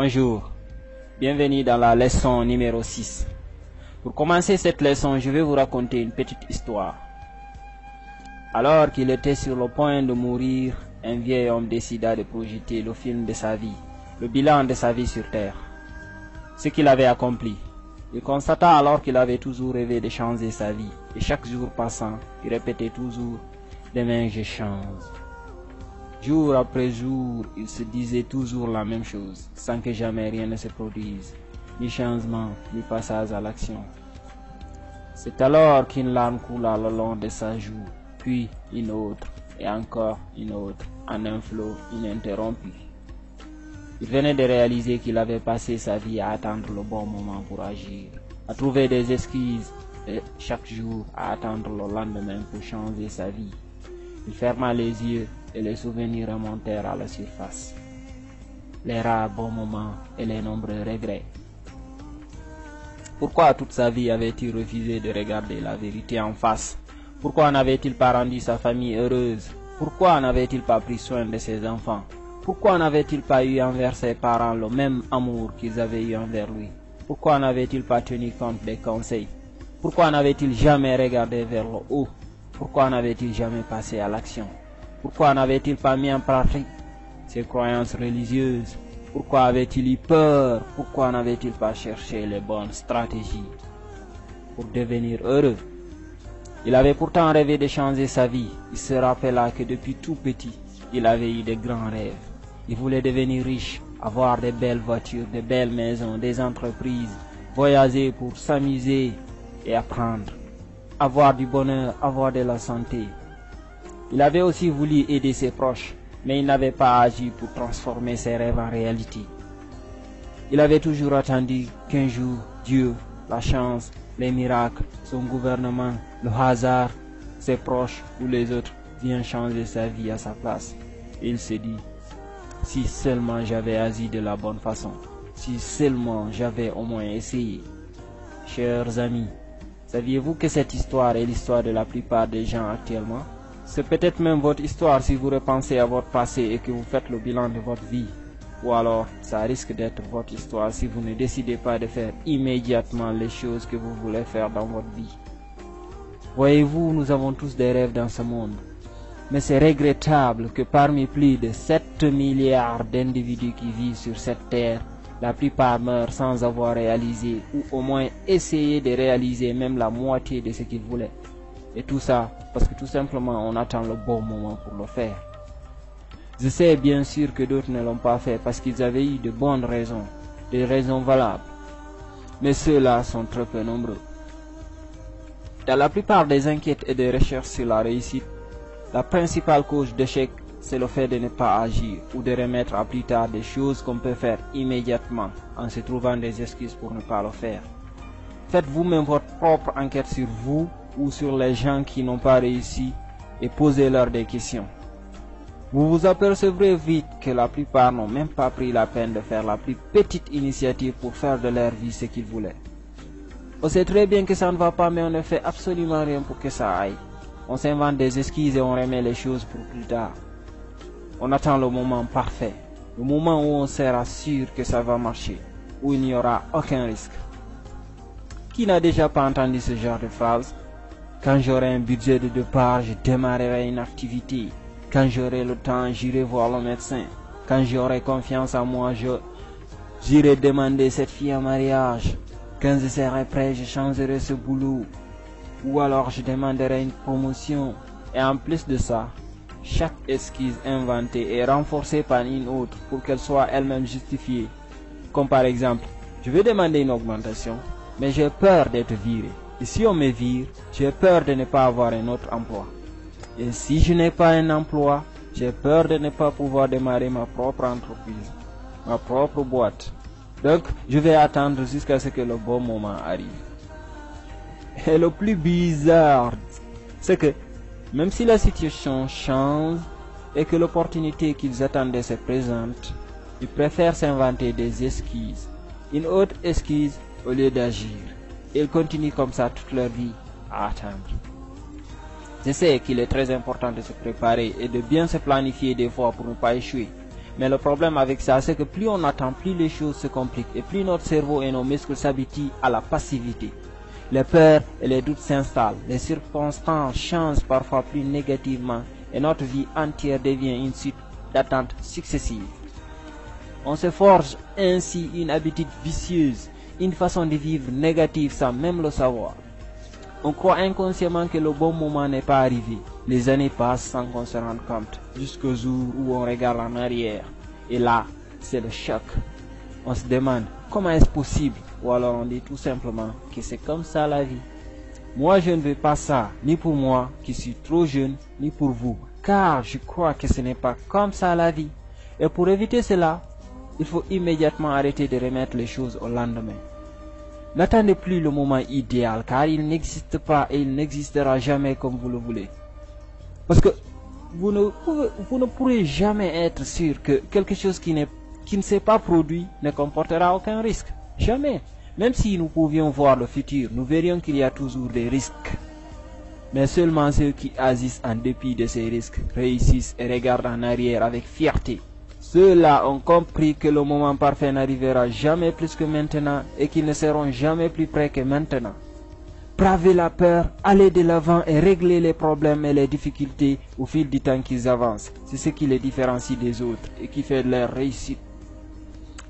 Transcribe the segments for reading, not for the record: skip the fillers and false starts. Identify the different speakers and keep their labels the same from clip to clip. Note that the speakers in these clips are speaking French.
Speaker 1: Bonjour, bienvenue dans la leçon numéro 6. Pour commencer cette leçon, je vais vous raconter une petite histoire. Alors qu'il était sur le point de mourir, un vieil homme décida de projeter le film de sa vie, le bilan de sa vie sur Terre. Ce qu'il avait accompli. Il constata alors qu'il avait toujours rêvé de changer sa vie, et chaque jour passant, il répétait toujours « Demain je change ». Jour après jour, il se disait toujours la même chose, sans que jamais rien ne se produise, ni changement, ni passage à l'action. C'est alors qu'une larme coula le long de sa joue, puis une autre, et encore une autre, en un flot ininterrompu. Il venait de réaliser qu'il avait passé sa vie à attendre le bon moment pour agir, à trouver des excuses, et chaque jour à attendre le lendemain pour changer sa vie. Il ferma les yeux et les souvenirs remontèrent à la surface. Les rares bons moments et les nombreux regrets. Pourquoi toute sa vie avait-il refusé de regarder la vérité en face? Pourquoi n'avait-il pas rendu sa famille heureuse? Pourquoi n'avait-il pas pris soin de ses enfants? Pourquoi n'avait-il pas eu envers ses parents le même amour qu'ils avaient eu envers lui? Pourquoi n'avait-il pas tenu compte des conseils? Pourquoi n'avait-il jamais regardé vers le haut? Pourquoi n'avait-il jamais passé à l'action? Pourquoi n'avait-il pas mis en pratique ses croyances religieuses? Pourquoi avait-il eu peur? Pourquoi n'avait-il pas cherché les bonnes stratégies pour devenir heureux? Il avait pourtant rêvé de changer sa vie. Il se rappela que depuis tout petit, il avait eu de grands rêves. Il voulait devenir riche, avoir de belles voitures, de belles maisons, des entreprises, voyager pour s'amuser et apprendre, avoir du bonheur, avoir de la santé. Il avait aussi voulu aider ses proches, mais il n'avait pas agi pour transformer ses rêves en réalité. Il avait toujours attendu qu'un jour, Dieu, la chance, les miracles, son gouvernement, le hasard, ses proches ou les autres viennent changer sa vie à sa place. Et il se dit, si seulement j'avais agi de la bonne façon, si seulement j'avais au moins essayé. Chers amis, saviez-vous que cette histoire est l'histoire de la plupart des gens actuellement? C'est peut-être même votre histoire si vous repensez à votre passé et que vous faites le bilan de votre vie. Ou alors, ça risque d'être votre histoire si vous ne décidez pas de faire immédiatement les choses que vous voulez faire dans votre vie. Voyez-vous, nous avons tous des rêves dans ce monde. Mais c'est regrettable que parmi plus de 7 milliards d'individus qui vivent sur cette terre, la plupart meurent sans avoir réalisé ou au moins essayé de réaliser même la moitié de ce qu'ils voulaient. Et tout ça parce que tout simplement on attend le bon moment pour le faire. Je sais bien sûr que d'autres ne l'ont pas fait parce qu'ils avaient eu de bonnes raisons, des raisons valables. Mais ceux-là sont très peu nombreux. Dans la plupart des enquêtes et des recherches sur la réussite, la principale cause d'échec, c'est le fait de ne pas agir ou de remettre à plus tard des choses qu'on peut faire immédiatement en se trouvant des excuses pour ne pas le faire. Faites vous-même votre propre enquête sur vous ou sur les gens qui n'ont pas réussi et posez-leur des questions. Vous vous apercevrez vite que la plupart n'ont même pas pris la peine de faire la plus petite initiative pour faire de leur vie ce qu'ils voulaient. On sait très bien que ça ne va pas, mais on ne fait absolument rien pour que ça aille. On s'invente des excuses et on remet les choses pour plus tard. On attend le moment parfait, le moment où on sera sûr que ça va marcher, où il n'y aura aucun risque. Qui n'a déjà pas entendu ce genre de phrase? Quand j'aurai un budget de départ, je démarrerai une activité. Quand j'aurai le temps, j'irai voir le médecin. Quand j'aurai confiance en moi, j'irai demander cette fille en mariage. Quand je serai prêt, je changerai ce boulot. Ou alors je demanderai une promotion. Et en plus de ça, chaque excuse inventée est renforcée par une autre pour qu'elle soit elle-même justifiée. Comme par exemple, je vais demander une augmentation, mais j'ai peur d'être viré. Et si on me vire, j'ai peur de ne pas avoir un autre emploi. Et si je n'ai pas un emploi, j'ai peur de ne pas pouvoir démarrer ma propre entreprise, ma propre boîte. Donc, je vais attendre jusqu'à ce que le bon moment arrive. Et le plus bizarre, c'est que même si la situation change et que l'opportunité qu'ils attendaient se présente, ils préfèrent s'inventer des excuses, une autre excuse au lieu d'agir. Ils continuent comme ça toute leur vie à attendre. Je sais qu'il est très important de se préparer et de bien se planifier des fois pour ne pas échouer. Mais le problème avec ça, c'est que plus on attend, plus les choses se compliquent et plus notre cerveau et nos muscles s'habituent à la passivité. Les peurs et les doutes s'installent, les circonstances changent parfois plus négativement et notre vie entière devient une suite d'attentes successives. On se forge ainsi une habitude vicieuse, une façon de vivre négative sans même le savoir. On croit inconsciemment que le bon moment n'est pas arrivé. Les années passent sans qu'on se rende compte, jusqu'au jour où on regarde en arrière. Et là, c'est le choc. On se demande comment est-ce possible, ou alors on dit tout simplement que c'est comme ça la vie. Moi, je ne veux pas ça, ni pour moi qui suis trop jeune, ni pour vous, car je crois que ce n'est pas comme ça la vie. Et pour éviter cela, il faut immédiatement arrêter de remettre les choses au lendemain. N'attendez plus le moment idéal, car il n'existe pas et il n'existera jamais comme vous le voulez. Parce que vous ne pourrez jamais être sûr que quelque chose qui ne s'est pas produit ne comportera aucun risque. Jamais. Même si nous pouvions voir le futur, nous verrions qu'il y a toujours des risques. Mais seulement ceux qui agissent en dépit de ces risques réussissent et regardent en arrière avec fierté. Ceux-là ont compris que le moment parfait n'arrivera jamais plus que maintenant et qu'ils ne seront jamais plus près que maintenant. Bravez la peur, allez de l'avant et réglez les problèmes et les difficultés au fil du temps qu'ils avancent. C'est ce qui les différencie des autres et qui fait leur réussite.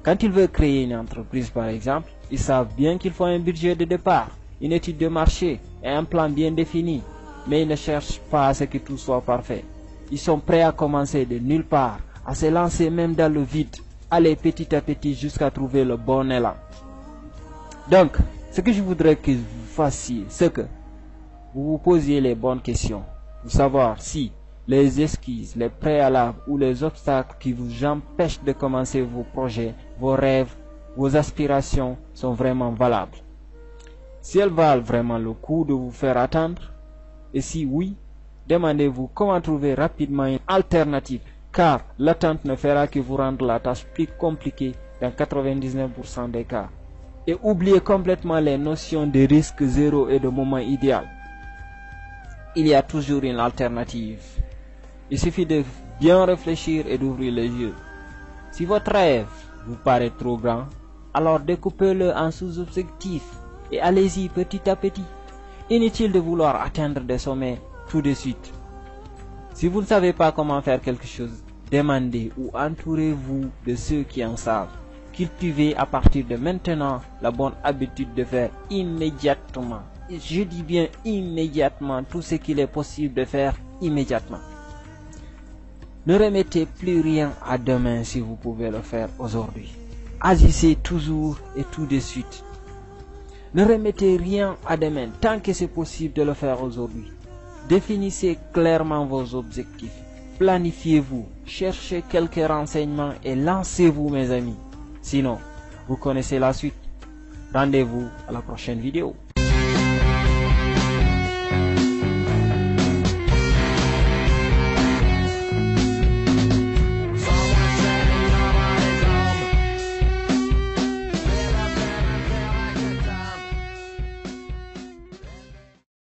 Speaker 1: Quand ils veulent créer une entreprise par exemple, ils savent bien qu'il faut un budget de départ, une étude de marché et un plan bien défini. Mais ils ne cherchent pas à ce que tout soit parfait. Ils sont prêts à commencer de nulle part, à se lancer même dans le vide, aller petit à petit jusqu'à trouver le bon élan. Donc, ce que je voudrais que vous fassiez, c'est que vous vous posiez les bonnes questions, pour savoir si les excuses, les préalables ou les obstacles qui vous empêchent de commencer vos projets, vos rêves, vos aspirations sont vraiment valables. Si elles valent vraiment le coup de vous faire attendre, et si oui, demandez-vous comment trouver rapidement une alternative, car l'attente ne fera que vous rendre la tâche plus compliquée dans 99% des cas. Et oubliez complètement les notions de risque zéro et de moment idéal. Il y a toujours une alternative. Il suffit de bien réfléchir et d'ouvrir les yeux. Si votre rêve vous paraît trop grand, alors découpez-le en sous-objectifs et allez-y petit à petit. Inutile de vouloir atteindre des sommets tout de suite. Si vous ne savez pas comment faire quelque chose, demandez ou entourez-vous de ceux qui en savent. Cultivez à partir de maintenant la bonne habitude de faire immédiatement. Je dis bien immédiatement tout ce qu'il est possible de faire immédiatement. Ne remettez plus rien à demain si vous pouvez le faire aujourd'hui. Agissez toujours et tout de suite. Ne remettez rien à demain tant que c'est possible de le faire aujourd'hui. Définissez clairement vos objectifs. Planifiez-vous, cherchez quelques renseignements et lancez-vous mes amis. Sinon, vous connaissez la suite. Rendez-vous à la prochaine vidéo.